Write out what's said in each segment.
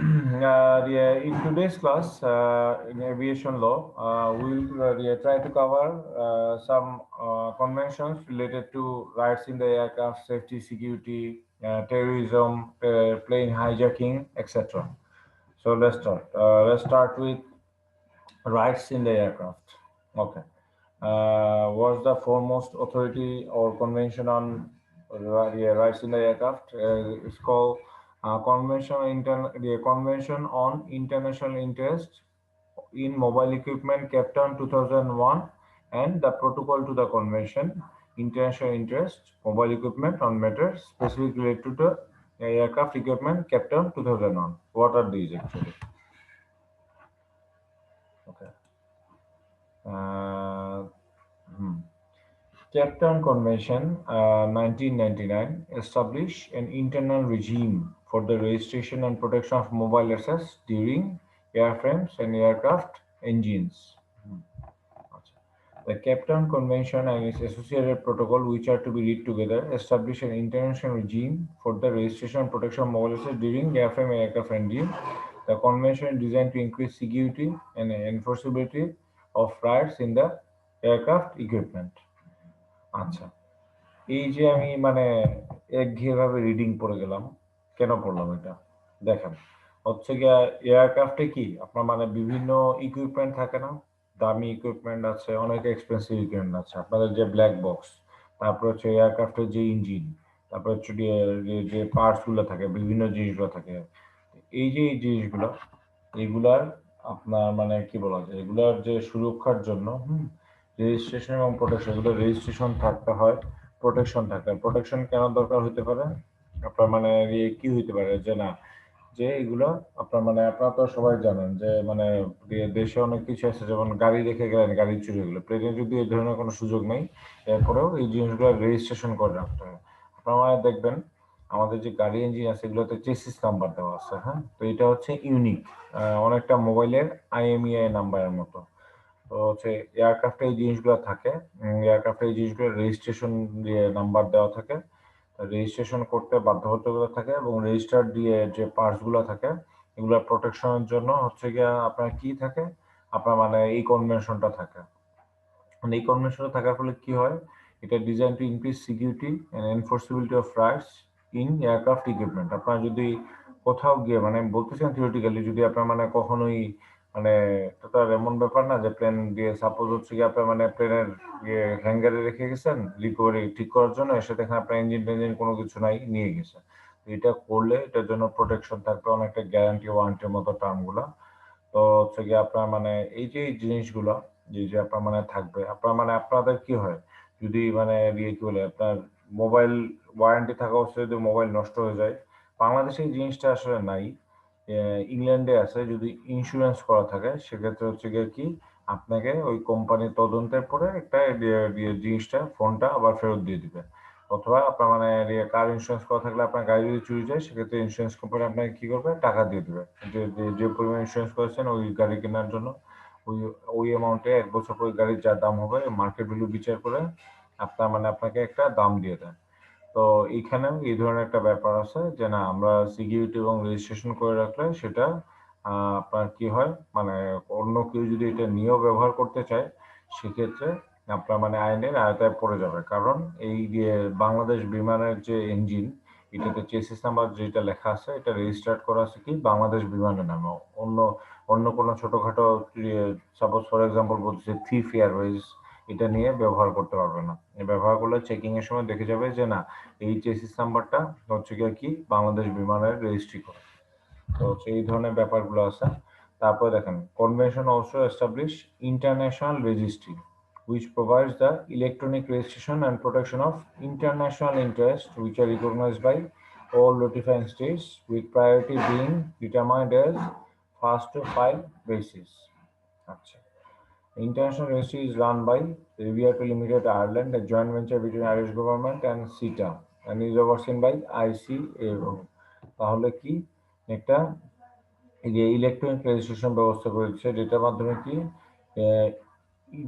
Yeah, in today's class, in aviation law, we'll try to cover some conventions related to rights in the aircraft, safety, security, terrorism, plane hijacking, etc. So let's start. Let's start with rights in the aircraft. Okay. Was the foremost authority or convention on rights in the aircraft? It's called the Convention on International Interest in Mobile Equipment, Cape Town 2001, and the Protocol to the Convention, International Interest, Mobile Equipment on matters specific related to the aircraft equipment, Cape Town 2001. What are these actually? Okay. Uh, hmm. Cape Town Convention, 1999, established an internal regime for the registration and protection of mobile assets during airframes and aircraft engines. The Cape Town Convention and its associated protocol, which are to be read together, establish an international regime for the registration and protection of mobile assets during airframe and aircraft engine. The convention is designed to increase security and enforceability of rights in the aircraft equipment. আচ্ছা, এই যে আমি মানে একঘেয়েভাবে reading পড়ে গেলাম, কেন পড়লাম এটা? দেখেন, হচ্ছে গিয়া এয়ারক্রাফটে কি আপনার মানে বিভিন্ন ইকুইপমেন্ট থাকে না? দামি ইকুইপমেন্ট আছে, অনেক এক্সপেন্সিভ ইকুইপমেন্ট আছে। আপনাদের যে ব্ল্যাক বক্স, তারপর হচ্ছে এয়ারক্রাফটের যে ইঞ্জিন, তারপর হচ্ছে যে পার্টস গুলো থাকে, বিভিন্ন জিনিসগুলো থাকে। এই জিনিসগুলো, এগুলার আপনার মানে কি বলা যায়, এগুলার যে সুরক্ষার জন্য রেজিস্ট্রেশন এবং প্রোটেকশন, এগুলো রেজিস্ট্রেশন থাকতে হয়, প্রোটেকশন থাকতে হয়। প্রোটেকশন কেন দরকার হতে পারে? আপনার মানে কি হইতে পারে যে না, যে এগুলো আপনার মানে আপনারা তো সবাই জানেন যে মানে দেশে অনেক কিছু আছে, যেমন গাড়ি রেখে গেলেন, গাড়ি চুরি হয়ে গেলো, প্লেনে যদি এই ধরনের কোনো সুযোগ নেই, এরপরেও এই জিনিসগুলো রেজিস্ট্রেশন করে রাখতে হয়। আপনারা মানে দেখবেন আমাদের যে গাড়ি ইঞ্জিন আছে এগুলোতে চেসিস নাম্বার দেওয়া আছে, হ্যাঁ, তো এটা হচ্ছে ইউনিক, অনেকটা মোবাইলের আইএমইআই নাম্বারের মতো। তো হচ্ছে এয়ারক্রাফটে এই জিনিসগুলো থাকে, এয়ারক্রাফটে এই জিনিসগুলো রেজিস্ট্রেশন দিয়ে নাম্বার দেওয়া থাকে, রেজিস্ট্রেশন করতে বাধ্যবাধকতা থাকে, এবং রেজিস্টার দিয়ে যে পার্টস গুলো থাকে এগুলো প্রোটেকশনের জন্য হচ্ছে গিয়া আপনার কি থাকে, আপনার মানে এই কনভেনশনটা থাকে। মানে এই কনভেনশনটা থাকার ফলে কি হয়, এটা design to increase security and enforceability of rights in aircraft equipment. আপনার যদি কোথাও গিয়ে মানে বলতেছেন থিওরিটিক্যালি, যদি আপনার মানে কখনোই মানে এটা তো আর এমন ব্যাপার না যে প্লেন দিয়ে সাপোজ হচ্ছে কি আপনার মানে প্লেনের হ্যাঙ্গারে রেখে গেছেন রিকভারি ঠিক করার জন্য, এসে দেখেন আপনার ইঞ্জিন টেঞ্জিন কোনো কিছু নাই, নিয়ে গেছে। এটা করলে এটার জন্য প্রোটেকশন থাকবে, অনেকটা গ্যারান্টি ওয়ারেন্টির মতো টার্মগুলা। তো হচ্ছে গিয়ে আপনার মানে এই জিনিসগুলো যে আপনার মানে থাকবে, আপনার মানে আপনাদের কি হয় যদি মানে কি বলে আপনার মোবাইল ওয়ারেন্টি থাকা অবস্থায় যদি মোবাইল নষ্ট হয়ে যায়, বাংলাদেশে এই জিনিসটা আসলে নাই, ইংল্যান্ডে আছে। যদি ইন্স্যুরেন্স করা থাকে সেক্ষেত্রে হচ্ছে গিয়ে কি আপনাকে ওই কোম্পানির তদন্তের পরে একটা জিনিসটা ফোনটা আবার ফেরত দিয়ে দিবে। অথবা আপনার মানে কার ইন্স্যুরেন্স করা থাকলে আপনার গাড়ি যদি চুরি যায়, সেক্ষেত্রে ইন্স্যুরেন্স কোম্পানি আপনাকে কি করবে, টাকা দিয়ে দেবে। যে পরিমাণ ইন্স্যুরেন্স করেছেন ওই গাড়ি কেনার জন্য, ওই ওই অ্যামাউন্টে 1 বছর পরে গাড়ির যা দাম হবে মার্কেট ভ্যালু বিচার করে আপনার মানে আপনাকে একটা দাম দিয়ে দেয়। তো এইখানেও এই ধরনের একটা ব্যাপার আছে যে না, আমরা সিকিউরিটি এবং রেজিস্ট্রেশন করে রাখলে সেটা আপনার কি হয় মানে অন্য কেউ যদি এটা নিয়েও ব্যবহার করতে চায়, সেক্ষেত্রে আপনার মানে আইনের আওতায় পড়ে যাবে। কারণ এই যে বাংলাদেশ বিমানের যে ইঞ্জিন, এটাতে চেসিস নাম্বার যেটা লেখা আছে এটা রেজিস্টার্ড করা আছে কি বাংলাদেশ বিমানের নামে। অন্য অন্য কোনো ছোটখাটো সাপোজ ফর এক্সাম্পল বলছে থিপ এয়ারওয়েজ, এটা নিয়ে ব্যবহার করতে পারবে না। ব্যবহার করলে চেকিং এর সময় দেখে যাবে যে না, এই চেসিস নাম্বারটা হচ্ছে গিয়ে কি বাংলাদেশ বিমানের রেজিস্ট্রি করা। তো হচ্ছে এই ধরনের ব্যাপারগুলো আছে। তারপরে দেখেন, convention also establish international registry which provides the electronic registration and protection of international interests which are recognized by all notifying states, with priority being determined as first to file basis. আচ্ছা, international registry is run by Riviera Limited Ireland, a joint venture between Irish government and CETA, and is overseen by ICAO। তাহলে কি একটা এই যে electronic registration ব্যবস্থা করে দিচ্ছে, যেটার মাধ্যমে কি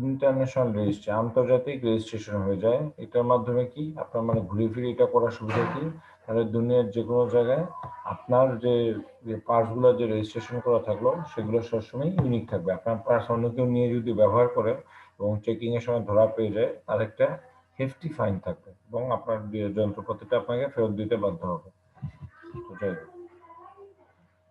ইন্টারন্যাশনাল রেজিস্ট্রি, আন্তর্জাতিক রেজিস্ট্রেশন হয়ে যায়। এটার মাধ্যমে কি আপনার মানে ঘুরে ফিরে এটা করার সুবিধা কি, তাহলে দুনিয়ার যে কোনো জায়গায় আপনার যে পার্টসগুলো যে রেজিস্ট্রেশন করা থাকলো সেগুলো সবসময় ইউনিক থাকবে। আপনার পার্টস অন্য কেউ নিয়ে যদি ব্যবহার করে এবং চেকিং এর সময় ধরা পেয়ে যায়, তার একটা হেফটি ফাইন থাকবে এবং আপনার যন্ত্রপাতিটা আপনাকে ফেরত দিতে বাধ্য হবে।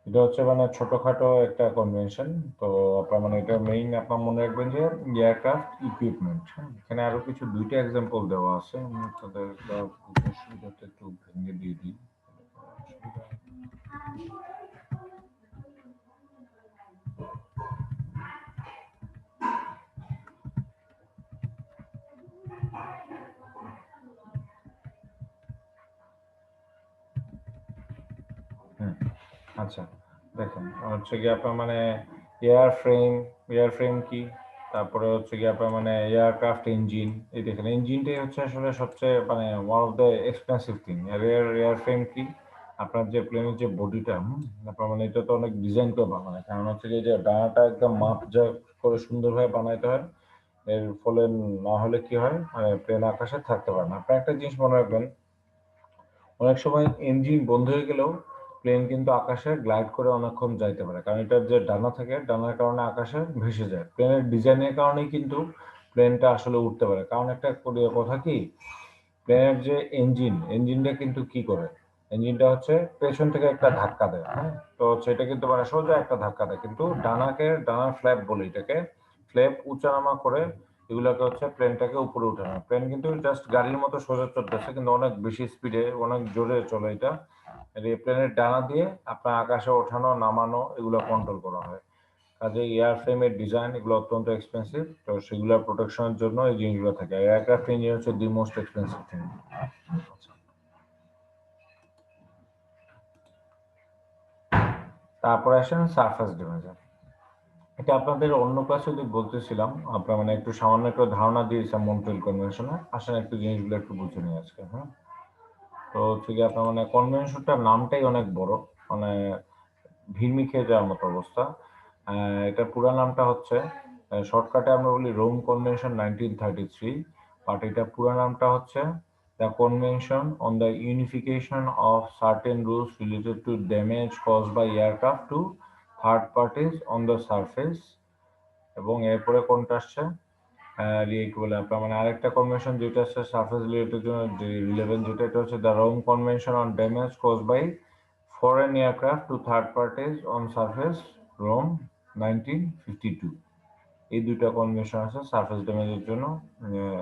এটা হচ্ছে মানে ছোটখাটো একটা কনভেনশন। তো আপনার মানে এটা মেইন আপনার মনে রাখবেন যে এয়ারক্রাফট ইকুইপমেন্ট। এখানে আরো কিছু দুইটা এক্সাম্পল দেওয়া আছে, আমি তাদের সুবিধাতে একটু ভেঙে দিয়ে দিই। আচ্ছা, দেখেন হচ্ছে গিয়ে আপনার মানে এয়ার ফ্রেম কি, তারপরে হচ্ছে গিয়ে আপনার মানে এয়ারক্রাফট ইঞ্জিন। এই দেখেন ইঞ্জিনটাই হচ্ছে আসলে সবচেয়ে মানে one of the expensive thing. আর এয়ার ফ্রেম কি, আপনার যে প্লেনের যে বডিটা, আপনার মানে এটা তো অনেক ডিজাইন করে বানায়, কারণ হচ্ছে গিয়ে যে ডানাটা একদম মাপ যা করে সুন্দরভাবে বানাইতে হয়। এর ফলে না হলে কি হয়, মানে প্লেন আকাশে থাকতে পারে না। আপনার একটা জিনিস মনে রাখবেন, অনেক সময় ইঞ্জিন বন্ধ হয়ে গেলেও প্লেন কিন্তু আকাশে গ্লাইড করে অনেকক্ষণ যাইতে পারে, কারণ এটার যে ডানা থাকে, ডানার কারণে আকাশে ভেসে যায়। প্লেনের ডিজাইনের কারণেই কিন্তু প্লেনটা আসলে উঠতে পারে। কারণ একটা কথা কি, প্লেনের যে ইঞ্জিনটা কিন্তু কি করে, ইঞ্জিনটা হচ্ছে পেছন থেকে একটা ধাক্কা দেয়। হ্যাঁ, তো সেটা কিন্তু মানে সোজা একটা ধাক্কা দেয়, কিন্তু ডানার ফ্ল্যাপ বলে এটাকে, ফ্ল্যাপ উঁচানামা করে এগুলোকে হচ্ছে প্লেনটাকে উপরে উঠানো। প্লেন কিন্তু জাস্ট গাড়ির মতো সোজা চলতেছে, কিন্তু অনেক বেশি স্পিডে অনেক জোরে চলে এটা। এই প্লেনের ডানা দিয়ে আপনার আকাশে ওঠানো নামানো এগুলো কন্ট্রোল করা হয়। কাজে এয়ার ফ্রেমের ডিজাইন এগুলো অত্যন্ত এক্সপেন্সিভ, তো সেগুলোর প্রোটেকশনের জন্য এই জিনিসগুলো থাকে। এয়ারক্রাফট ইঞ্জিন হচ্ছে দি মোস্ট এক্সপেন্সিভ থিং। তারপরে আসেন সারফেস ড্যামেজ। এটা আপনাদের অন্য ক্লাসে যদি বলতেছিলাম, আপনার মানে একটু সামান্য একটু ধারণা দিয়েছিলাম মন্ট্রিয়াল কনভেনশনে। আসেন একটু জিনিসগুলো একটু বুঝে নিই আজকে। হ্যাঁ, তো হচ্ছে কি আপনার মানে কনভেনশনটার নামটাই অনেক বড়, মানে ভিড়মি খেয়ে যাওয়ার মতো অবস্থা। এটা পুরো নামটা হচ্ছে, শর্টকাটে আমরা বলি রোম কনভেনশন 1933, বাট এটা পুরো নামটা হচ্ছে the convention on the unification of certain rules related to damage cause by aircraft to third parties on the surface. এবং এরপরে কোনটা আসছে, কি বলে আপনার মানে আরেকটা কনভেনশন যেটা আছে সারফেস রিলেটেড জন্য রিলেভেন্ট, যেটা এটা হচ্ছে the Rome convention on damage cause by foreign aircraft to third parties on surface, Rome 1952। এই দুইটা কনভেনশন আছে সারফেস ড্যামেজের জন্য।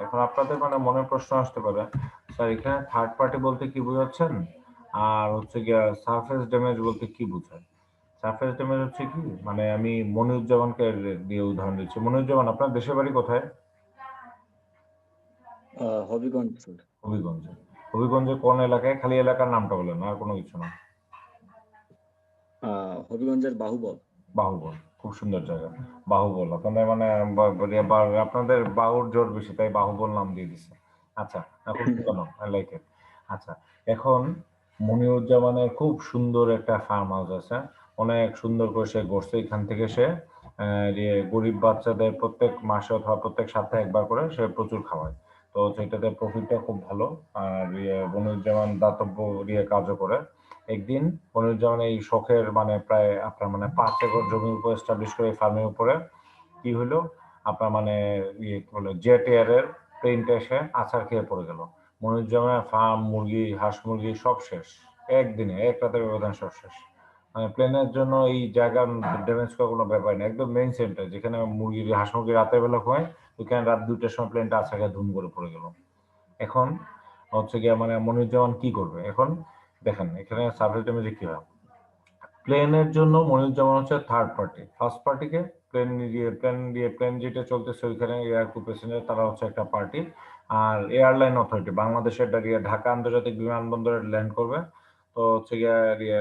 এখন আপনাদের মানে মনে প্রশ্ন আসতে পারে, স্যার এখানে থার্ড পার্টি বলতে কি বোঝাচ্ছেন, আর হচ্ছে গিয়া সারফেস ড্যামেজ বলতে কি বোঝায়? সারফেস ড্যামেজ হচ্ছে কি, মানে আমি মনিরুজ্জামানকে দিয়ে উদাহরণ দিচ্ছি। মনিরুজ্জামান, আপনার দেশের বাড়ি কোথায়? হবিগঞ্জ স্যার। হবিগঞ্জে। হবিগঞ্জে কোন এলাকায়? খালি এলাকার নামটা বলেন, আর কোনো কিছু না। হবিগঞ্জের বাহুবল। বাহুবল, খুব সুন্দর জায়গা। বাহুবল আপনাদের মানে আপনাদের বাহুর জোর বেশি, তাই বাহুবল নাম দিয়ে দিচ্ছে। আচ্ছা, খুব সুন্দর, আই লাইক ইট। আচ্ছা, এখন মনিরুজ্জামানের খুব সুন্দর একটা ফার্ম হাউস আছে, অনেক সুন্দর করে সে গড়ছে। এখান থেকে সে গরিব বাচ্চাদের প্রত্যেক মাসে অথবা প্রত্যেক সপ্তাহে একবার করে সে প্রচুর খাওয়ায়। তো সেটাতে প্রফিটটা খুব ভালো। আর মনিরুজ্জামান দাতব্য কাজও করে। একদিন মনিরুজ্জামান এই শখের মানে প্রায় আপনার মানে 5 একর জমির উপর এস্টাবলিশ করে ফার্মের উপরে কি হলো, আপনার মানে কি বলে জেট এয়ারের প্লেনটা এসে আছাড় খেয়ে পড়ে গেল। মনিরুজ্জামানের ফার্ম, মুরগি, হাঁস মুরগি সব শেষ। একদিনে, এক রাতের ব্যবধান সব শেষ। মানে প্লেনের জন্য এই জায়গা ড্যামেজ করার কোনো ব্যাপার নেই, একদম মেইন সেন্টার যেখানে হাঁস মুরগি রাতের বেলা হয়, ওইখানে রাত 2টার সময় প্লেনটা আছাড় খেয়ে ধুম করে পড়ে গেল। এখন হচ্ছে গিয়ে মানে মনিরুজ্জামান কি করবে এখন? দেখেন এখানে সার্ভিস ড্যামেজে কি হয়, প্লেনের জন্য মনিরুজ্জামান হচ্ছে থার্ড পার্টি। ফার্স্ট পার্টিকে প্লেন যেটা চলতেছে ওইখানে এয়ার ক্রু প্যাসেঞ্জার তারা হচ্ছে একটা পার্টি। আর এয়ারলাইন অথরিটি বাংলাদেশের ঢাকা আন্তর্জাতিক বিমানবন্দরে ল্যান্ড করবে, তো হচ্ছে গিয়ে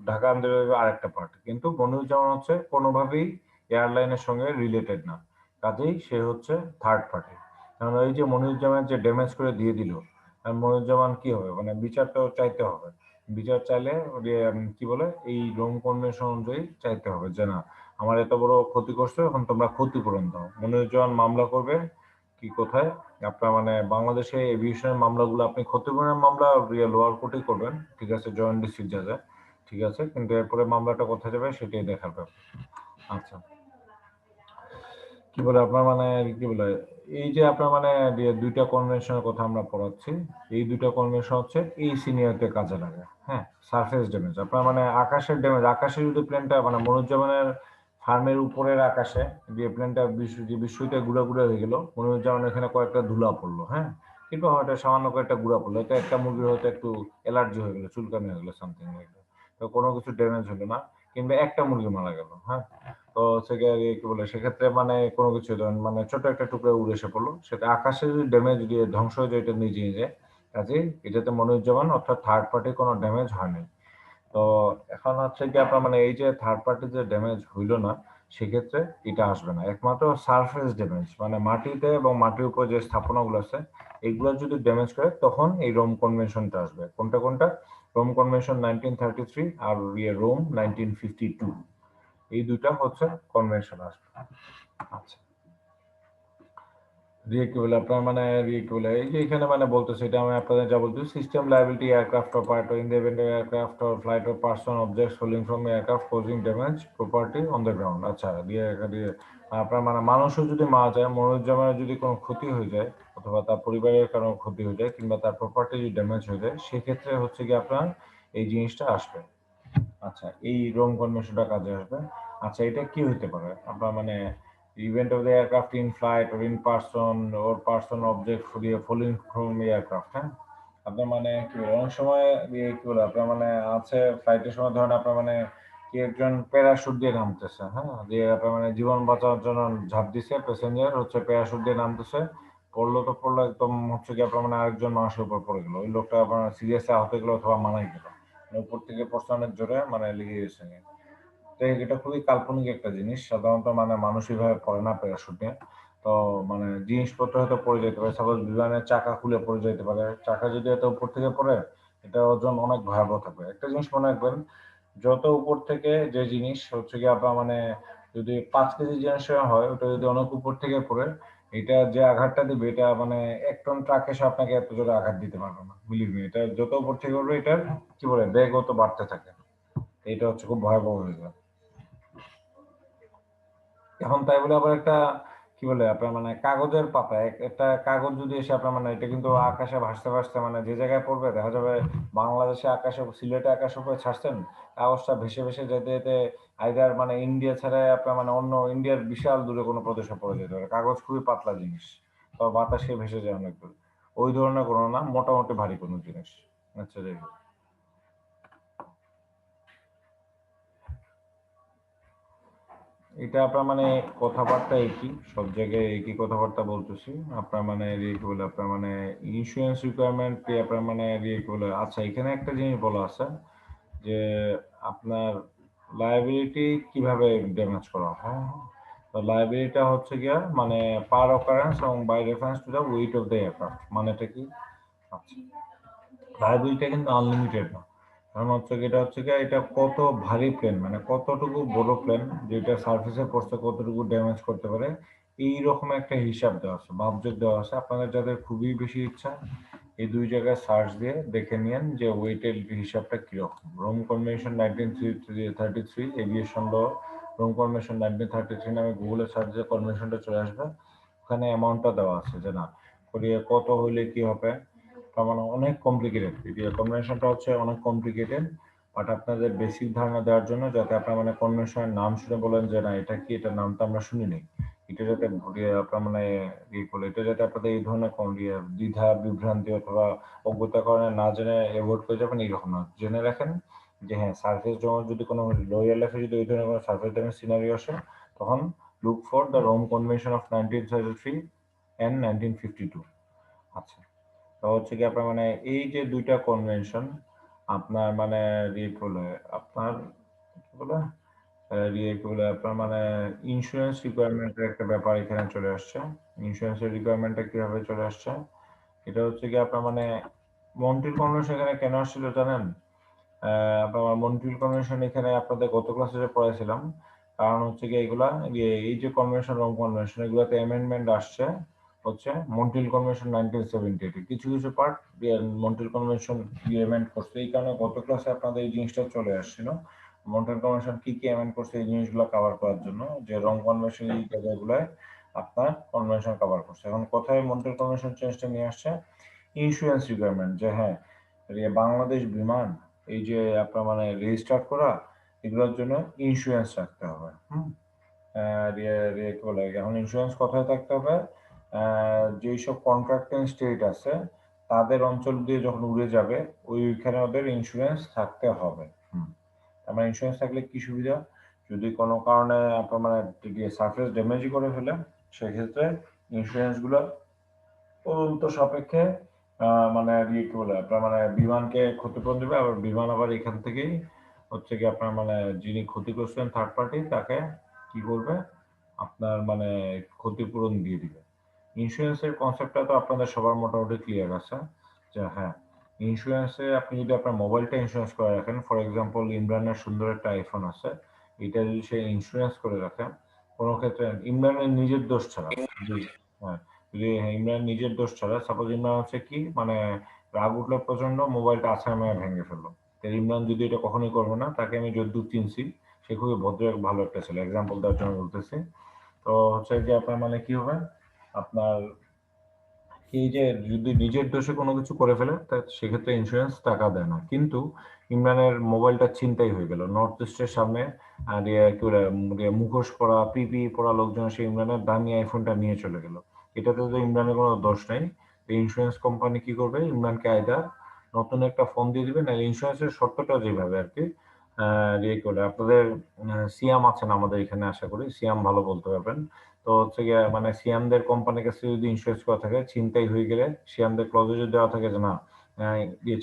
ঢাকা আন্তর্জাতিক আরেকটা পার্টি। কিন্তু মনিরুজ্জামান হচ্ছে কোনোভাবেই এয়ারলাইনের সঙ্গে রিলেটেড না, কাজেই সে হচ্ছে থার্ড পার্টি। কারণ এই যে মনিরুজ্জামান যে ড্যামেজ করে দিয়ে দিল, মনিরুজ্জামান কি হবে, মানে বিচার তো চাইতে হবে। বিচার চাইলে কি বলে এই রোম কনভেনশন অনুযায়ী চাইতে হবে যে না, আমার এত বড় ক্ষতি করছো, এখন তোমরা ক্ষতিপূরণ দাও। মনিরুজ্জামান মামলা করবে কি কোথায় আপনার মানে বাংলাদেশে এভিয়েশনের মামলাগুলো আপনি ক্ষতিপূরণের মামলা লোয়ার কোর্টেই করবেন, ঠিক আছে, জয়েন্ট ডিস্ট্রিক্ট জাজে, ঠিক আছে, কিন্তু এরপরে মামলাটা কোথায় যাবে সেটাই দেখার ব্যাপার। আচ্ছা, কি বলে আপনার মানে কি বলে এই যে আপনার মানে দুইটা কনভেনশনের কথা আমরা পড়াচ্ছি, এই দুইটা কনভেনশন হচ্ছে এই সিনিয়রতে কাজে লাগে। হ্যাঁ, সারফেস ড্যামেজ আপনার মানে আকাশের ড্যামেজ, আকাশে যদি প্লেনটা মানে মনুজ্জামানের ফার্মের উপরের আকাশে যে প্লেনটা যে বিশ্বটা গুড়া গুড়া হয়ে গেল, মনুজ্জামান এখানে কয়েকটা ধুলা পড়লো, হ্যাঁ, কিংবা হয়তো সামান্য কয়েকটা গুড়া পড়লো, এটা একটা মুরগির হয়তো একটু অ্যালার্জি হয়ে গেলো, চুলকানি হয়ে গেলো, সামথিং লাইক দ্যাট, তো কোনো কিছু ড্যামেজ হলো না, কিংবা একটা মুরগি মারা গেল, হ্যাঁ, তো কি বলে সেক্ষেত্রে মানে কোনো কিছু মানে ছোট একটা টুকরা উড়ে এসে পড়লো, সেটা আকাশে যদি ড্যামেজ দিয়ে ধ্বংস হয়ে যায় এটা নিজে নিজে, কাজে এটাতে মনুজ্জামান অর্থাৎ থার্ড পার্টি কোনো ড্যামেজ হয়নি। তো এখন হচ্ছে কি আপনার মানে এই যে থার্ড পার্টি যে ড্যামেজ হইলো না, সেক্ষেত্রে এটা আসবে না, একমাত্র সারফেস ড্যামেজ মানে মাটিতে এবং মাটির উপর যে স্থাপনাগুলো আছে এগুলো যদি ড্যামেজ করে তখন এই রোম কনভেনশনটা আসবে। কোনটা কোনটা? রোম কনভেনশন 1933 আর রোম 1952, এই দুইটা হচ্ছে কনভেনশন আসবে। আচ্ছা, কি বলে আপনার মানে কি বলে এই যে এখানে মানে বলতেছে, এটা আমি আপনাদের যা বলতেছি, system liability aircraft or part in the event of aircraft or flight of person objects falling from aircraft causing damage property on the ground. আচ্ছা, দিয়ে আপনার মানে মানুষও যদি মারা যায়, মনুজ্জামানের যদি কোনো ক্ষতি হয়ে যায় অথবা তার পরিবারের কারণে ক্ষতি হয়ে যায় কিংবা তার প্রপার্টি যদি ড্যামেজ হয়ে যায়, সেক্ষেত্রে হচ্ছে কি আপনার এই জিনিসটা আসবে। আচ্ছা, এই রোম কনভেনশনটা কাজে আসবে। আচ্ছা, এটা কি হইতে পারে আপনার মানে event of the aircraft in flight or in person or person object falling from aircraft. হ্যাঁ, আপনার মানে কি বলে অনেক সময় কি বলে আপনার মানে আছে ফ্লাইটের সময় ধরেন আপনার মানে কি একজন প্যারাশুট দিয়ে নামতেছে, হ্যাঁ, দিয়ে আপনার মানে জীবন বাঁচানোর জন্য ঝাঁপ দিছে, প্যাসেঞ্জার হচ্ছে প্যারাশুট দিয়ে নামতেছে, পড়লো তো পড়লো একদম হচ্ছে কি আপনার মানে আরেকজন মানুষের উপর পড়ে গেল, ওই লোকটা আপনার সিরিয়াসলি আহত গেলো অথবা মারাই গেল, উপর থেকে পড়ছে অনেক জোরে মানে লেগে গেছে। তো এটা খুবই কাল্পনিক একটা জিনিস, সাধারণত মানে মানুষ এইভাবে পড়ে না প্যারাশুট নিয়ে। তো মানে জিনিসপত্র হয়তো পড়ে যেতে পারে, সাপোজ বিমানের চাকা খুলে পড়ে যেতে পারে, চাকা যদি এত উপর থেকে পড়ে এটা ওজন অনেক ভয়াবহ থাকবে। একটা জিনিস মনে রাখবেন, যত উপর থেকে যে জিনিস হচ্ছে কি আপনার মানে যদি 5 কেজি জিনিস হয়, ওটা যদি অনেক উপর থেকে পড়ে, এটা যে আঘাতটা দিবে এটা মানে 1 টন ট্রাক এসে আপনাকে এত জোরে আঘাত দিতে পারবে না, বিলিভ মি, এটা যত উপর থেকে পড়বে এটার কি বলে বেগ অত বাড়তে থাকে, এটা হচ্ছে খুব ভয়াবহ হয়ে যায়। এখন তাই বলে আবার একটা কি বলে আপনার মানে কাগজের পাতা, একটা কাগজ যদি এসে আপনার মানে এটা কিন্তু আকাশে ভাসতে ভাসতে মানে যে জায়গায় পড়বে দেখা যাবে বাংলাদেশে আকাশে সিলেটে আকাশের উপরে ছাড়ছেন, কাগজটা ভেসে ভেসে যেতে যেতে আইদার মানে ইন্ডিয়া ছাড়া আপনার মানে অন্য ইন্ডিয়ার বিশাল দূরে কোনো প্রদেশে পড়ে যেতে পারে। কাগজ খুবই পাতলা জিনিস, তো বাতাসে ভেসে যায় অনেক দূর, ওই ধরনের কোনো না, মোটামুটি ভারী কোনো জিনিস। আচ্ছা, যাই হোক, এটা আপনার মানে কথাবার্তা একই, সব জায়গায় একই কথাবার্তা বলতেছি। আপনার মানে কি বলে আপনার মানে ইন্স্যুরেন্স রিকোয়ারমেন্ট কি আপনার মানে কি বলে, আচ্ছা এখানে একটা জিনিস বলা আছে যে আপনার লায়াবিলিটি কিভাবে ড্যামেজ করা হয়। তো লায়াবিলিটিটা হচ্ছে গিয়া মানে পার অকারেন্স এবং by reference to the weight of the aircraft, মানেটা কি? আচ্ছা, লায়াবিলিটি কিন্তু আনলিমিটেড না, কারণ হচ্ছে কি এটা হচ্ছে কি এটা কত ভারী প্লেন মানে কতটুকু বড় প্লেন যেটা সার্ফেসে পড়ছে কতটুকু ড্যামেজ করতে পারে, এইরকম একটা হিসাব দেওয়া আছে, মাপজোক দেওয়া আছে। আপনাদের যাদের খুবই বেশি ইচ্ছা এই দুই জায়গায় সার্চ দিয়ে দেখে নিন যে ওয়েটের হিসাবটা কিরকম। রোম কনভেনশন 1933 এভিয়েশন ল, রোম কনভেনশন 1933 নামে গুগলে সার্চ দিয়ে কনভেনশনটা চলে আসবে, ওখানে অ্যামাউন্টটা দেওয়া আছে যে না করিয়ে কত হইলে কি হবে। তার মানে অনেক কমপ্লিকেটেড, কনভেনশনটা হচ্ছে অনেক কমপ্লিকেটেড, বাট আপনাদের বেসিক ধারণা দেওয়ার জন্য যাতে আপনার মানে কনভেনশনের নাম শুনে বলেন যে না এটা কি, এটার নামটা আমরা শুনিনি, এটা যাতে আপনার মানে বলে এটা যাতে আপনাদের এই ধরনের দ্বিধা বিভ্রান্তি অথবা অজ্ঞতার কারণে না জেনে অ্যাভয়েড করে যাবেন এইরকম না, জেনে রাখেন যে হ্যাঁ সার্ফেস জমা যদি কোনো লোয়ার লাইফে যদি ওই ধরনের কোনো সার্ফেস ড্যামেজ সিনারিও আসে তখন look for the Rome convention of 1933 and 1952। আচ্ছা, তো হচ্ছে কি আপনার মানে এই যে দুইটা কনভেনশন আপনার মানে বলে আপনার কি বলে কি বলে আপনার মানে ইন্স্যুরেন্স রিকোয়ারমেন্টের একটা ব্যাপার এখানে চলে আসছে। ইন্স্যুরেন্সের রিকোয়ারমেন্টটা কিভাবে চলে আসছে, এটা হচ্ছে কি আপনার মানে মন্ট্রিল কনভেনশন এখানে কেন আসছিল জানেন? আপনার মন্ট্রিল কনভেনশন এখানে আপনাদের গত ক্লাসে যে পড়াইছিলাম, কারণ হচ্ছে কি এগুলা এই যে কনভেনশন রোম কনভেনশন এগুলাতে অ্যামেন্ডমেন্ট আসছে হচ্ছে মন্ট্রিল কনভেনশন 1978 কিছু কিছু পার্ট মন্ট্রিল কনভেনশন এমেন্ড করছে, এই কারণে গত ক্লাসে আপনাদের এই জিনিসটা চলে আসছিল। মন্ট্রিল কনভেনশন কি কি এমেন্ড করছে এই জিনিসগুলো কভার করার জন্য, যে রং কনভেনশন এই জায়গাগুলোয় আপনার কনভেনশন কভার করছে। এখন কোথায় মন্ট্রিল কনভেনশন চেঞ্জটা নিয়ে আসছে? ইন্স্যুরেন্স রিকোয়ারমেন্ট, যে হ্যাঁ বাংলাদেশ বিমান এই যে আপনার মানে রেজিস্টার করা, এগুলোর জন্য ইন্স্যুরেন্স রাখতে হবে। কি বলে এখন ইন্স্যুরেন্স কোথায় থাকতে হবে? যেসব কন্ট্রাক্টিং স্টেট আছে তাদের অঞ্চল দিয়ে যখন উড়ে যাবে ওইখানে ওদের ইন্স্যুরেন্স থাকতে হবে। আমার ইন্স্যুরেন্স থাকলে কি সুবিধা? যদি কোনো কারণে আপনার মানে সারফেস ড্যামেজই করে ফেলে, সেক্ষেত্রে ইন্স্যুরেন্স গুলো তদন্ত সাপেক্ষে মানে কি বলে আপনার মানে বিমানকে ক্ষতিপূরণ দেবে, আবার বিমান আবার এখান থেকেই হচ্ছে কি আপনার মানে যিনি ক্ষতিগ্রস্ত থার্ড পার্টি তাকে কি করবে আপনার মানে ক্ষতিপূরণ দিয়ে দিবে। ইন্স্যুরেন্সের কনসেপ্টটা তো আপনাদের সবার মোটামুটি ক্লিয়ার আছে, যে হ্যাঁ ইন্স্যুরেন্সে আপনি যদি আপনার মোবাইলটা ইন্স্যুরেন্স করে রাখেন, ফর এক্সাম্পল ইমরানের সুন্দর একটা আইফোন আছে, এটা যদি সে ইন্স্যুরেন্স করে রাখেন কোনো ক্ষেত্রে ইমরানের নিজের দোষ ছাড়া, হ্যাঁ যদি ইমরান নিজের দোষ ছাড়া, সাপোজ ইমরান হচ্ছে কি মানে রাগ উঠলে প্রচন্ড মোবাইলটা আছাড় মেরে ভেঙে ফেললো, ইমরান যদি এটা কখনোই করবে না, তাকে আমি যদ্দূর চিনছি সে খুবই ভদ্র ভালো একটা ছেলে, এক্সাম্পল দেওয়ার জন্য বলতেছি। তো হচ্ছে যে আপনার মানে কি হবে আপনার এই যে যদি নিজের দোষে কোনো কিছু করে ফেলে তা সেক্ষেত্রে ইন্স্যুরেন্স টাকা দেয় না। কিন্তু ইমরানের মোবাইলটা ছিনতাই হয়ে গেল নর্থ ইস্টের সামনে, আর কি বলে মুখোশ পরা পিপি পরা লোকজন সে ইমরানের দামি আইফোনটা নিয়ে চলে গেল। এটাতে তো ইমরানের কোনো দোষ নেই। ইন্স্যুরেন্স কোম্পানি কি করবে, ইমরানকে আইদার নতুন একটা ফোন দিয়ে দিবে, না ইন্স্যুরেন্সের শর্তটা যেভাবে আর কি করে আপনাদের সিয়াম আছেন আমাদের এখানে, আশা করি সিয়াম ভালো বলতে পারবেন। তো হচ্ছে গিয়ে মানে সিয়ামদের কোম্পানির কাছে যদি ইন্স্যুরেন্স করা থাকে, ছিনতাই হয়ে গেলে সিয়ামদের ক্লজে যদি দেওয়া থাকে যে না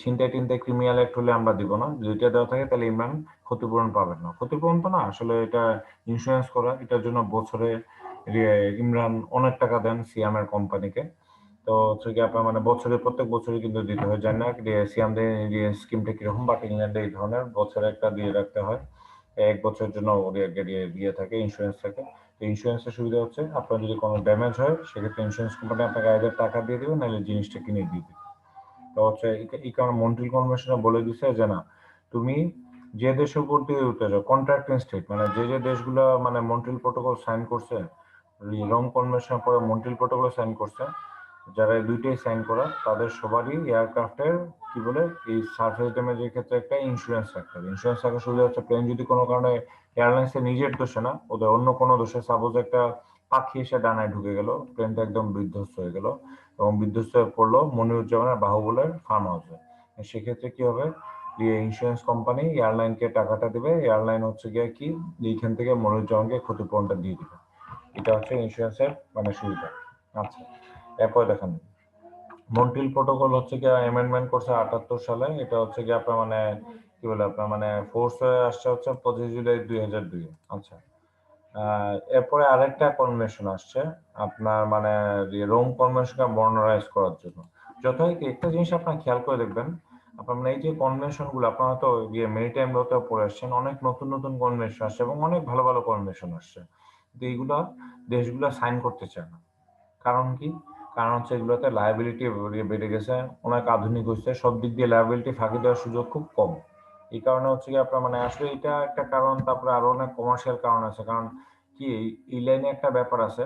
ছিনতাই টিনতাই ক্রিমিনাল অ্যাক্ট হলে আমরা দিব না, দুইটা দেওয়া থাকে তাহলে ইমরান ক্ষতিপূরণ পাবেন না। ক্ষতিপূরণ তো না আসলে এটা ইন্স্যুরেন্স করা, এটার জন্য বছরে ইমরান অনেক টাকা দেন সিয়ামের কোম্পানিকে। তো হচ্ছে কি আপনার মানে বছরে প্রত্যেক বছরই কিন্তু দিতে হয়, জানি না সিয়ামদের স্কিমটা কিরকম, বাট ইংল্যান্ডে এই ধরনের বছরে একটা দিয়ে রাখতে হয়, এক বছরের জন্য দিয়ে থাকে ইন্স্যুরেন্স থাকে। তো ইন্স্যুরেন্সের সুবিধা হচ্ছে আপনার যদি কোনো ড্যামেজ হয় সেক্ষেত্রে ইন্স্যুরেন্স কোম্পানি আপনাকে আইদার টাকা দিয়ে দেবে নাহলে জিনিসটা কিনে দিয়ে দেবে। তো হচ্ছে এই কারণে মন্ট্রিল কনভেনশনে বলে দিছে যে না তুমি যে দেশের উপর দিয়ে উঠতে যাও কন্ট্রাক্টিং স্টেট মানে যে যে দেশগুলো মানে মন্ট্রিল প্রোটোকল সাইন করছে, রোম কনভেনশনের পরে মন্ট্রিল প্রোটোকল সাইন করছে, যারা এই দুইটাই সাইন করা তাদের সবারই এয়ারক্রাফটের কি বলে এই সার্ফেস ড্যামেজের ক্ষেত্রে একটা ইন্স্যুরেন্স রাখতে হবে। ইন্স্যুরেন্স থাকার সুবিধা হচ্ছে প্লেন যদি কোনো কারণে এয়ারলাইন্সের নিজের দোষে না, ওদের অন্য কোনো দোষে, সাপোজ একটা পাখি এসে ডানায় ঢুকে গেল, প্লেনটা একদম বিধ্বস্ত হয়ে গেল এবং বিধ্বস্ত হয়ে পড়লো মনিরুজ্জামানের বাহুবলের ফার্ম হাউসে, সেক্ষেত্রে কি হবে ইন্স্যুরেন্স কোম্পানি এয়ারলাইনকে টাকাটা দিবে, এয়ারলাইন হচ্ছে গিয়ে কি এইখান থেকে মনিরুজ্জামানকে ক্ষতিপূরণটা দিয়ে দিবে। এটা হচ্ছে ইন্স্যুরেন্সের মানে সুবিধা। আচ্ছা এরপর দেখেন মন্ট্রিল প্রোটোকল হচ্ছে গিয়ে অ্যামেন্ডমেন্ট করছে 78 সালে, এটা হচ্ছে গিয়ে আপনার মানে কি বলে আপনার মানে ফোর্স হয়ে আসছে হচ্ছে 25 জুলাই 2002। আচ্ছা এরপরে আরেকটা কনভেনশন আসছে আপনার মানে রোম কনভেনশনকে মডার্নাইজ করার জন্য। যথারীতি একটা জিনিস আপনার খেয়াল করে দেখবেন, আপনার মানে এই যে কনভেনশন গুলো আপনারা তো মেরিটাইম লতে পড়ে আসছেন, অনেক নতুন নতুন কনভেনশন আসছে এবং অনেক ভালো ভালো কনভেনশন আসছে, কিন্তু এইগুলা দেশগুলো সাইন করতে চায় না। কারণ কি? কারণ হচ্ছে এগুলোতে লায়াবিলিটি বেড়ে গেছে, অনেক আধুনিক হচ্ছে, সব দিক দিয়ে লায়াবিলিটি ফাঁকি দেওয়ার সুযোগ খুব কম। এই কারণে হচ্ছে কি আপনার মানে আসলে এটা একটা কারণ, তারপরে আরো অনেক কমার্শিয়াল কারণ আছে। কারণ কি এই লাইনে একটা ব্যাপার আছে,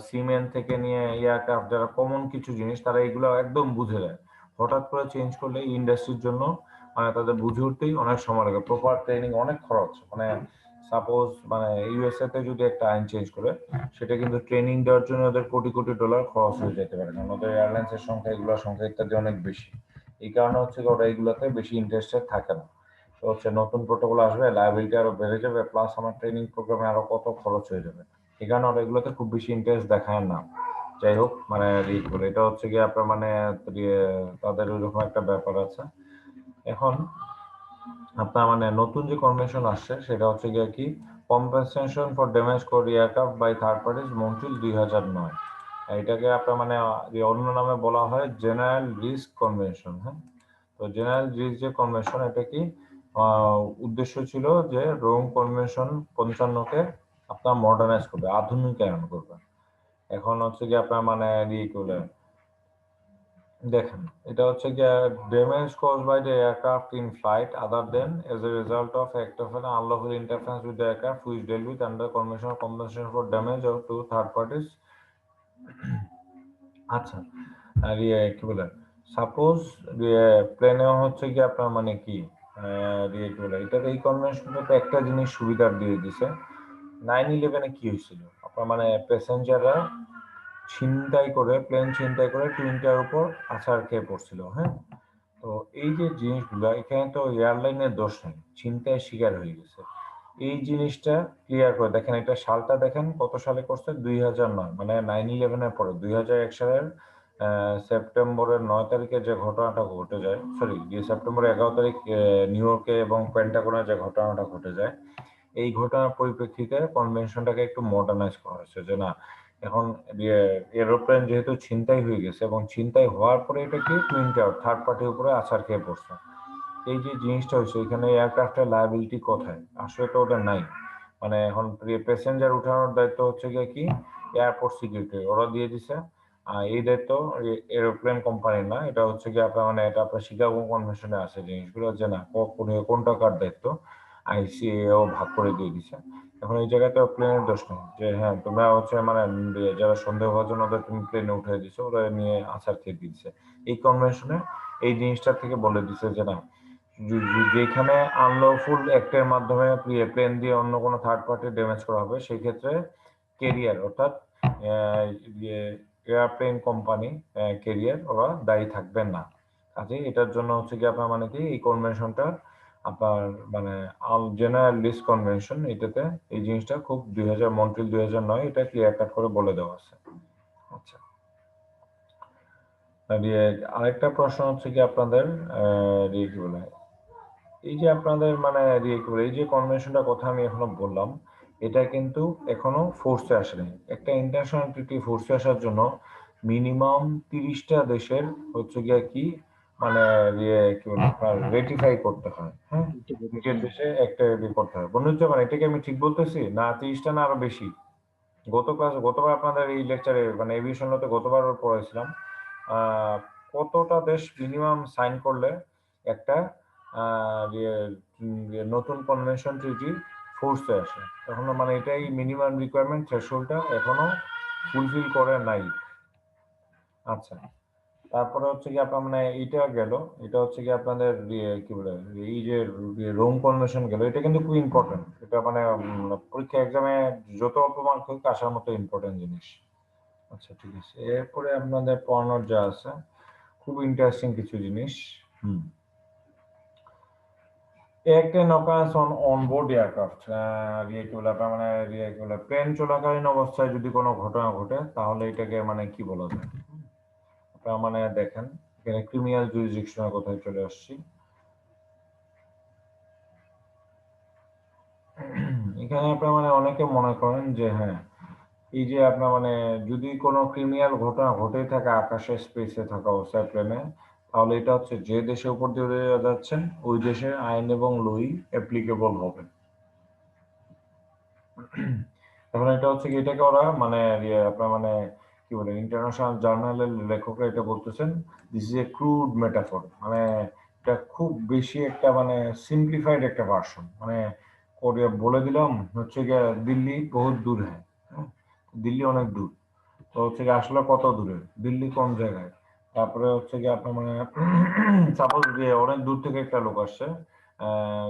সিমেন্ট থেকে নিয়ে এয়ারক্রাফট যারা কমন কিছু জিনিস তারা এগুলো একদম বুঝে যায়, হঠাৎ করে চেঞ্জ করলে ইন্ডাস্ট্রির জন্য মানে তাদের বুঝে উঠতেই অনেক সময় লাগে, প্রপার ট্রেনিং অনেক খরচ। মানে সাপোজ মানে ইউএসএ তে যদি একটা আইন চেঞ্জ করে সেটা কিন্তু ট্রেনিং দেওয়ার জন্য ওদের কোটি কোটি ডলার খরচ হয়ে যেতে পারে, কারণ ওদের এয়ারলাইন্সের সংখ্যা এগুলোর সংখ্যা ইত্যাদি অনেক বেশি। এই কারণে হচ্ছে ওরা এগুলোতে বেশি ইন্টারেস্টেড থাকে না। তো হচ্ছে নতুন প্রোটোকল আসবে, লায়াবিলিটি আরো বেড়ে যাবে, প্লাস আমার ট্রেনিং প্রোগ্রামে আরো কত খরচ হয়ে যাবে, এই কারণে ওরা এগুলোতে খুব বেশি ইন্টারেস্ট দেখায় না। যাই হোক মানে এটা হচ্ছে গিয়ে আপনার মানে তাদের ওইরকম একটা ব্যাপার আছে। এখন আপনার মানে নতুন যে কনভেনশন আসছে সেটা হচ্ছে গিয়ে কি compensation for damage caused aircraft by third parties Montreal 2009। এটাকে আপনার মানে অন্য নামে বলা হয় জেনারেল রিস্ক কনভেনশন। হ্যাঁ, তো জেনারেল রিস্ক যে কনভেনশন এটা কি উদ্দেশ্য ছিল যে রোম কনভেনশন 55 কে আপনার মডার্নাইজ করবে, আধুনিকায়ন করবে। এখন হচ্ছে কি আপনার মানে রিকুলার দেখেন, এটা হচ্ছে কি damage cause by the aircraft in flight other than as a result of act of an unlawful interference with the aircraft which dealt with under convention of compensation for damage of to third parties. আচ্ছা, আর কি বলে, suppose প্লেনে হচ্ছে কি আপনার মানে কি কি বলে, এটা এই কনভেনশনটাতে একটা জিনিস সুবিধা দিয়ে দিছে। 9/11-এ কি হয়েছিল আপনার মানে প্যাসেঞ্জাররা প্লেন ছিনতাই করে টুইনটার উপর আছাড় খেয়ে পড়ছিল। হ্যাঁ, তো এই যে জিনিসগুলো, এখানে তো এয়ারলাইনের দোষ নেই, ছিনতাইয়ের শিকার হয়ে গেছে। এই জিনিসটা ক্লিয়ার করে দেখেন, এটা সালটা দেখেন কত সালে করছে, 2009, মানে 9/11-এর পরে 2001 সালের সেপ্টেম্বরের 9 তারিখে যে ঘটনাটা ঘটে যায়, সেপ্টেম্বরের 11 তারিখ নিউ ইয়র্কে এবং পেন্টাগনে যে ঘটনাটা ঘটে যায়, এই ঘটনার পরিপ্রেক্ষিতে কনভেনশনটাকে একটু মডার্নাইজ করা হয়েছে যে না, এখন এরোপ্লেন যেহেতু ছিনতাই হয়ে গেছে এবং ছিনতাই হওয়ার পরে এটা কি টুইন টাওয়ার থার্ড পার্টির উপরে আছাড় খেয়ে পড়ছে, এই যে জিনিসটা হয়েছে এখানে এয়ারক্রাফটের লায়াবিলিটি কোথায়, আসলে তো ওটা নাই। মানে এখন প্যাসেঞ্জার উঠানোর দায়িত্ব হচ্ছে গিয়ে কি এয়ারপোর্ট সিকিউরিটি, ওরা দিয়ে দিছে। এই দায়িত্ব এরোপ্লেন কোম্পানির না, এটা হচ্ছে কি আপনার মানে এটা আপনার শিকাগো কনভেনশনে আছে জিনিসগুলো যে না কোনটা কার দায়িত্ব, আইসিএও ভাগ করে দিয়ে দিছে। এখন এই জায়গাতে প্লেনের দোষ নেই যে হ্যাঁ তোমরা হচ্ছে মানে যারা সন্দেহভাজন ওদের তুমি প্লেনে উঠে দিছো, ওরা নিয়ে আছাড় খেয়ে দিচ্ছে। এই কনভেনশনে এই জিনিসটা থেকে বলে দিছে যে না, যেখানে আনলফুল অ্যাক্টের মাধ্যমে প্লেন দিয়ে অন্য কোনো থার্ড পার্টি ড্যামেজ করা হবে, সেই ক্ষেত্রে কেরিয়ার অর্থাৎ এয়ারপ্লেন কোম্পানি কেরিয়ার ওরা দায়ী থাকবেন না। কাজে এটার জন্য হচ্ছে কি আপনার মানে কি এই কনভেনশনটা আপনার মানে জেনারেল লিস্ট কনভেনশন, এটাতে এই জিনিসটা খুব মন্ট্রিল 2009 এটা ক্লিয়ার কাট করে বলে দেওয়া আছে। আচ্ছা, আরেকটা প্রশ্ন হচ্ছে কি আপনাদের কি বলে, এই যে আপনাদের মানে এই যে কনভেনশনটার কথা আমি এখনো বললাম, এটা কিন্তু এখনো ফোর্সে আসেনি। একটা ইন্টারন্যাশনাল ট্রিটি ফোর্সে আসার জন্য মিনিমাম 30টা দেশের হচ্ছে গিয়ে কি মানে কি বলে আপনার রেটিফাই করতে হয়। হ্যাঁ, নিজের দেশে একটা করতে হয়। বন্ধুত্ব, এটাকে আমি ঠিক বলতেছি না? 30টা না আরো বেশি? গতবার আপনাদের এই লেকচারে মানে এভিয়েশন লতে গতবার পড়াইছিলাম আহ কতটা দেশ মিনিমাম সাইন করলে একটা নতুন কনভেনশন ট্রিটি ফোর্সে আসে। এখনো মানে এটাই মিনিমাম রিকোয়ারমেন্ট, থ্রেশহোল্ডটা এখনো ফুলফিল করে নাই। আচ্ছা, তারপরে হচ্ছে কি আপনার মানে এটা গেল, এটা হচ্ছে কি আপনাদের কি বলে এই যে রোম কনভেনশন গেল, এটা কিন্তু খুব ইম্পর্টেন্ট। এটা মানে পরীক্ষা এক্সামে যত অল্প মার্ক হোক আসার মতো ইম্পর্টেন্ট জিনিস। আচ্ছা ঠিক আছে, এরপরে আপনাদের পড়ানোর যা আছে খুব ইন্টারেস্টিং কিছু জিনিস। একটা নৌকা অনবোর্ড এয়ারক্রাফট মানে প্লেন চলাকালীন অবস্থায় যদি কোনো ঘটনা ঘটে তাহলে এটাকে মানে কি বলা যায়? আপনারা মানে দেখেন এখানে ক্রিমিনাল জুরিসডিকশনের কথায় চলে আসছি। এখানে আপনারা মানে অনেকে মনে করেন যে হ্যাঁ, এই যে আপনার মানে যদি কোনো ক্রিমিনাল ঘটনা ঘটে থাকে আকাশে স্পেসে থাকা অবস্থায় প্লেনে, তাহলে এটা হচ্ছে যে দেশের উপর দিয়ে উড়ে যাচ্ছেন ওই দেশের আইন এবং লই অ্যাপ্লিকেবল হবে। এখন এটা হচ্ছে কি এটাকে ওরা মানে আপনার মানে কি বলে ইন্টারন্যাশনাল জার্নালের লেখকরা এটা বলতেছেন this is a crude metaphor, মানে এটা খুব বেশি একটা মানে সিম্পলিফাইড একটা ভার্সন, মানে করে বলে দিলাম হচ্ছে গিয়ে দিল্লি বহুত দূর হ্যাঁ, দিল্লি অনেক দূর, তো হচ্ছে কি আসলে কত দূরে দিল্লি কোন জায়গায়, তারপরে হচ্ছে কি আপনার মানে সাপোজ দিয়ে অনেক দূর থেকে একটা লোক আসছে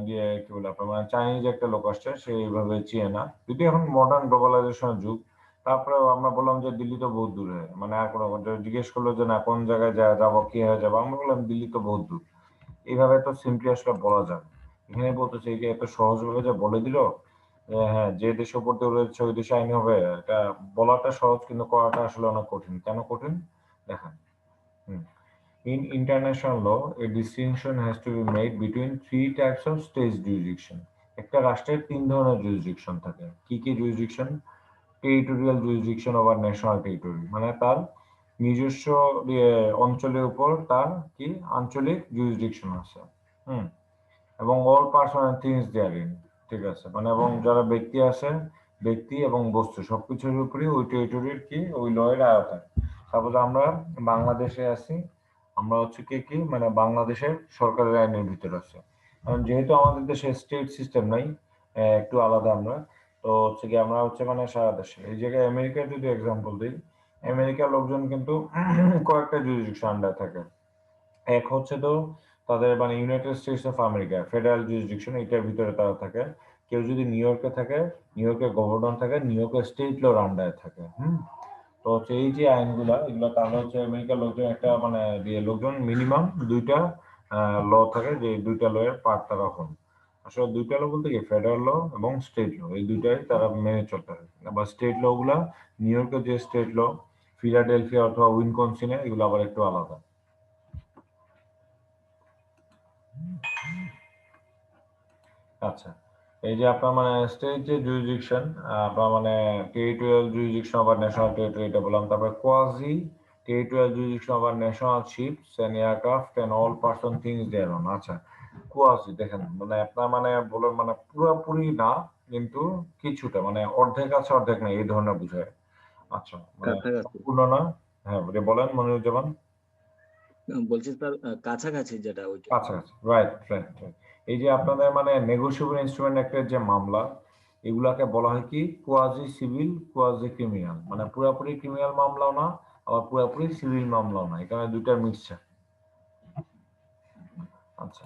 দিয়ে কি বলে আপনার মানে চাইনিজ একটা লোক আসছে, সে এইভাবে চিনে না, যদি এখন মডার্ন গ্লোবালাইজেশনের যুগ, তারপরে আমরা বললাম যে দিল্লি তো বহুত দূরে, মানে আর কোনো জিজ্ঞেস করলো যে না কোন জায়গায় যাবো কি হয়ে যাবো, আমরা বললাম দিল্লি তো বহুত দূর। এইভাবে তো সিম্পলি আসলে বলা যায়। এখানে বলতেছে এই যে এত সহজভাবে যে বলে দিল হ্যাঁ যে দেশের উপর দিয়ে রয়েছে ওই দেশে আইন হবে, এটা বলাটা সহজ কিন্তু করাটা আসলে অনেক কঠিন। কেন কঠিন দেখেন, in international law a distinction has to be made between three types of state jurisdiction. একটা রাষ্ট্রের তিন ধরনের জুরিসডিকশন থাকে। কি কি jurisdiction? Territorial jurisdiction over national territory, মানে তার নিজস্ব অঞ্চলের উপর তার কি আঞ্চলিক জুরিসডিকশন আছে। এবং all person and things therein, ঠিক আছে, মানে এবং যারা ব্যক্তি আছে ব্যক্তি এবং বস্তু সবকিছুর উপরই ওই টেরিটরির কি ওই লয়ের আওতায়। সাপোজ আমরা বাংলাদেশে আছি, আমরা হচ্ছে কি মানে বাংলাদেশের সরকারের আইনের ভিতরে আছে। কারণ যেহেতু আমাদের দেশে স্টেট সিস্টেম নাই, একটু আলাদা আমরা, তো হচ্ছে কি আমরা হচ্ছে মানে সারা দেশে। এই জায়গায় আমেরিকার যদি এক্সাম্পল দিই, আমেরিকার লোকজন কিন্তু কয়েকটা জুরিসডিকশন আন্ডার থাকে। এক হচ্ছে তো তাদের মানে United states of America federal jurisdiction, এটার ভিতরে তারা থাকে। কেউ যদি নিউ ইয়র্কে থাকে, নিউ ইয়র্কের গভর্নর থাকে, নিউ ইয়র্কের স্টেট লর আন্ডারে থাকে। তো হচ্ছে এই যে আইনগুলা, এগুলো তাহলে হচ্ছে আমেরিকার লোকজন একটা মানে দিয়ে লোকজন মিনিমাম দুইটা ল থাকে, যে দুইটা ল এর পার্ট তারা হন। আসলে দুইটা ল বলতে কি ফেডারেল ল এবং স্টেট ল, এই দুইটাই তারা মেনে চলতে হয়। আবার স্টেট ল গুলা নিউ ইয়র্কের যে স্টেট ল, ফিলাডেলফিয়া অথবা উইসকনসিনে, এগুলো আবার একটু আলাদা। আচ্ছা, এই যে আপনার মানে স্টেট যে জুরিসডিকশন, আপনার মানে টেরিটোরিয়াল জুরিসডিকশন আবার ন্যাশনাল টেরিটরি, এটা বললাম। তারপরে কোয়াজি টেরিটোরিয়াল জুরিসডিকশন আবার national ships and aircraft and all person things thereon. আচ্ছা, কোয়াজি দেখেন মানে আপনার মানে বলেন মানে পুরোপুরি না, কিন্তু কিছুটা মানে অর্ধেক আছে অর্ধেক নেই, এই ধরনের বুঝায়। আচ্ছা, মানে কাছাকাছি। সম্পূর্ণ না। হ্যাঁ, বলেন মনিরুজ্জামান। বলছি স্যার, কাছাকাছি যেটা ওইটা। কাছাকাছি, রাইট রাইট রাইট। এই যে আপনাদের মানে নেগোশিয়েবল ইনস্ট্রুমেন্ট অ্যাক্টের যে মামলা, এগুলাকে বলা হয় কি কোয়াজি সিভিল, কোয়াজি ক্রিমিনাল। মানে পুরোপুরি ক্রিমিনাল মামলাও না, আবার পুরোপুরি সিভিল মামলাও না, এখানে দুইটার মিক্সচার। আচ্ছা,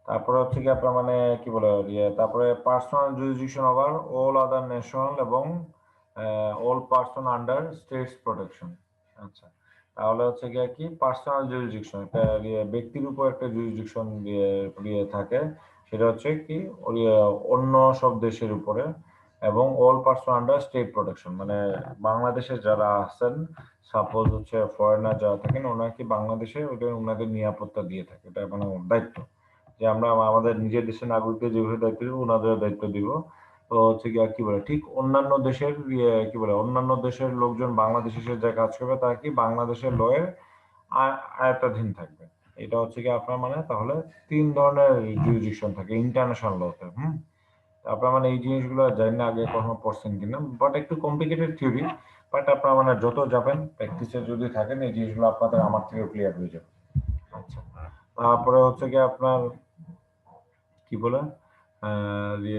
তারপরে হচ্ছে কি আপনার মানে কি বলে তারপরে personal jurisdiction over all other national এবং all person under states protection. আচ্ছা, তাহলে হচ্ছে গিয়ে কি পার্সোনাল জুরিসডিকশন, একটা ব্যক্তির উপর একটা জুরিসডিকশন দিয়ে থাকে, সেটা হচ্ছে কি অন্য সব দেশের উপরে, এবং all person under state protection. মানে বাংলাদেশে যারা আছেন, সাপোজ হচ্ছে ফরেনার যারা থাকেন, ওনারা কি বাংলাদেশে ওটা ওনাদের নিরাপত্তা দিয়ে থাকে, এটা মানে ওর দায়িত্ব, যে আমরা আমাদের নিজের দেশের নাগরিকদের যেভাবে দায়িত্ব দিব, ওনাদের দায়িত্ব দিব। তো হচ্ছে কি আর কি বলে ঠিক অন্যান্য দেশের কি বলে অন্যান্য দেশের লোকজন বাংলাদেশে এসে যা কাজ করবে, তারা কি বাংলাদেশের লয়ের আয়ত্তাধীন থাকবে। এটা হচ্ছে কি আপনার মানে তাহলে তিন ধরনের জুরিসডিকশন থাকে ইন্টারন্যাশনাল লতে। আপনার মানে এই জিনিসগুলো জানি না আগে কখনো পড়ছেন কিনা, বাট একটু কমপ্লিকেটেড থিওরি। বাট আপনার মানে যত যাবেন প্র্যাকটিসে যদি থাকেন, এই জিনিসগুলো আপনাদের আমার থেকে ক্লিয়ার হয়ে যাবে। আচ্ছা, তারপরে হচ্ছে কি আপনার কি বলে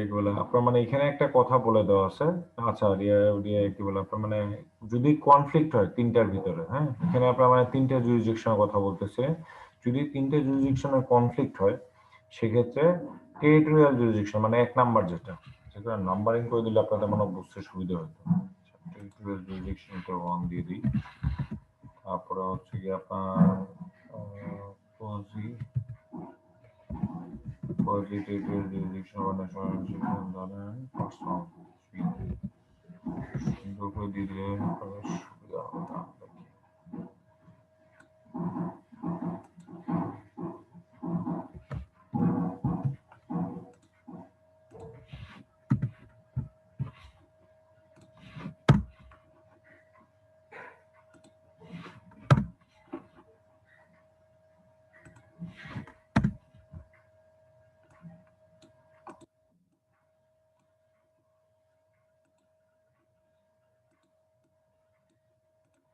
কি বলে আপনার মানে এখানে একটা কথা বলে দেওয়া আছে। আচ্ছা, কি বলে আপনার মানে যদি কনফ্লিক্ট হয় তিনটার ভিতরে, হ্যাঁ, এখানে আপনার মানে তিনটা জুরিসডিকশনের কথা বলতেছে। যদি তিনটে জুরিসডিকশনের কনফ্লিক্ট হয়, সেক্ষেত্রে টেরিটোরিয়াল জুরিসডিকশন মানে এক নাম্বার যেটা, সেটা নাম্বারিং করে দিলে আপনাদের মনে বুঝতে সুবিধা হতো। টেরিটোরিয়াল জুরিসডিকশন ওয়ান দিয়ে দিই। তারপরে হচ্ছে কি আপনার positive jurisdiction or national jurisdiction ধরেন পার্সোনাল সুন্দর করে দিয়ে দিলে আপনাদের সুবিধা হবে না।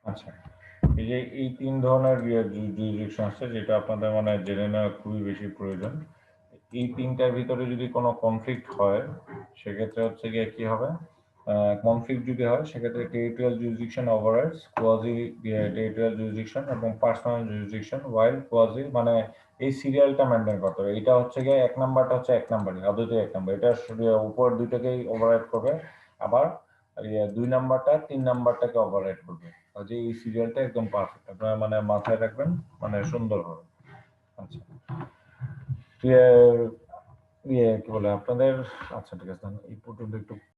আচ্ছা, এই যে এই তিন ধরনের জুরিসডিকশন আছে, যেটা আপনাদের মানে জেনে নেওয়া খুবই বেশি প্রয়োজন। এই তিনটার ভিতরে যদি কোনো কনফ্লিক্ট হয়, সেক্ষেত্রে হচ্ছে গিয়ে কি হবে, কনফ্লিক্ট যদি হয় সেক্ষেত্রে territorial jurisdiction ওভাররাইডস quasi territorial jurisdiction এবং পার্সোনাল জুরিসডিকশন, ওয়াইল কোয়াজি মানে এই সিরিয়ালটা মেনটেন করতে হবে। এটা হচ্ছে গিয়ে এক নাম্বারটা হচ্ছে এক নাম্বারই আদতে এক নাম্বার, এটা উপর দুইটাকেই ওভাররাইড করবে। আবার দুই নাম্বারটা তিন নাম্বারটাকে ওভাররাইড করবে। কাজে এই সিরিয়ালটা একদম পারফেক্ট, আপনারা মানে মাথায় রাখবেন, মানে সুন্দর হবে। আচ্ছা, কি বলে আপনাদের, আচ্ছা ঠিক আছে, এই পর্যন্ত একটু